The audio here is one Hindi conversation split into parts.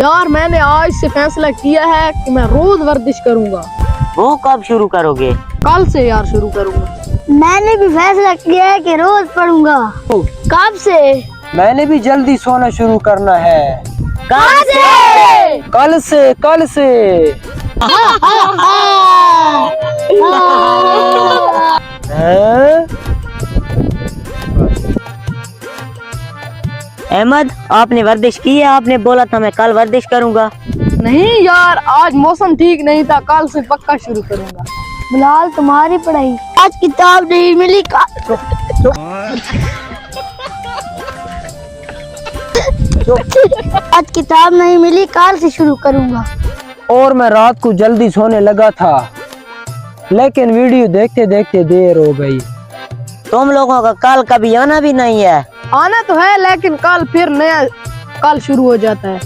यार मैंने आज से फैसला किया है कि मैं रोज वर्जिश करूंगा। वो कब शुरू करोगे? कल से यार शुरू करूंगा। मैंने भी फैसला किया है कि रोज पढ़ूंगा। कब से? मैंने भी जल्दी सोना शुरू करना है। कब से? कल से कल से। अहमद, आपने वर्जिश की है? आपने बोला था मैं कल वर्जिश करूंगा। नहीं यार, आज मौसम ठीक नहीं था, कल से पक्का शुरू करूंगा। बिलाल, तुम्हारी पढ़ाई आज किताब नहीं मिली आज किताब नहीं मिली, कल से शुरू करूंगा। और मैं रात को जल्दी सोने लगा था, लेकिन वीडियो देखते देखते देर हो गई। तुम लोगों का कल कभी आना भी नहीं है। आना तो है, लेकिन कल फिर नया कल शुरू हो जाता है।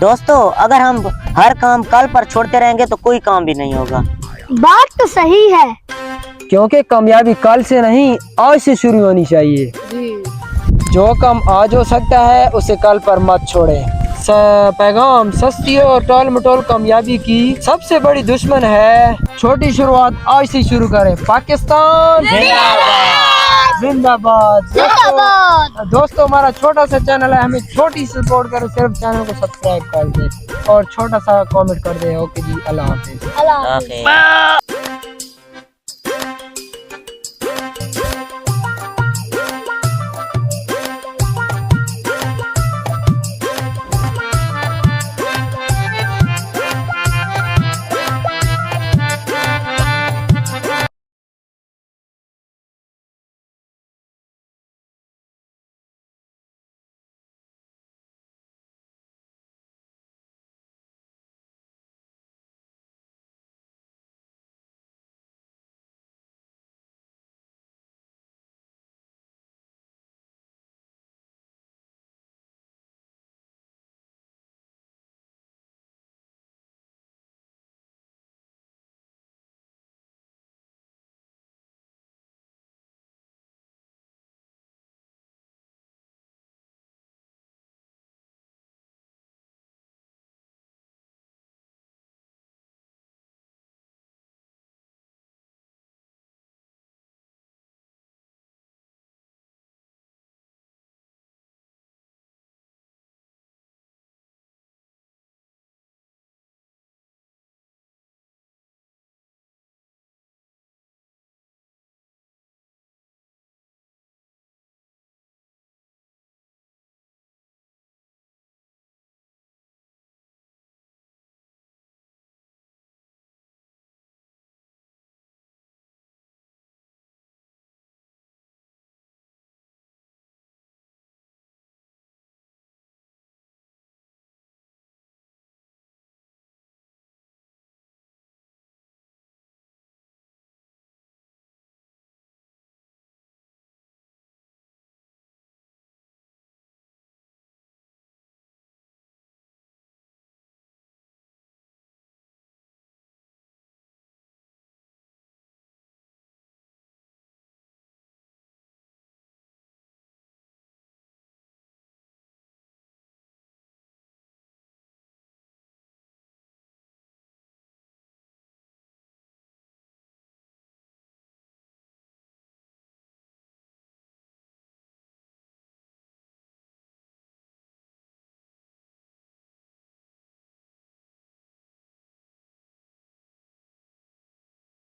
दोस्तों, अगर हम हर काम कल पर छोड़ते रहेंगे तो कोई काम भी नहीं होगा। बात तो सही है, क्योंकि कामयाबी कल से नहीं आज से शुरू होनी चाहिए। जो काम आज हो सकता है उसे कल पर मत छोड़े। पैगाम: सस्ती और टोल मटोल कामयाबी की सबसे बड़ी दुश्मन है छोटी शुरुआत। आज से शुरू करें। पाकिस्तान जिंदाबाद। दोस्तों, हमारा छोटा सा चैनल है, हमें छोटी सपोर्ट करें, सिर्फ चैनल को सब्सक्राइब कर दे और छोटा सा कमेंट कर दे। ओके जी, अल्लाह हाफिज। ओके।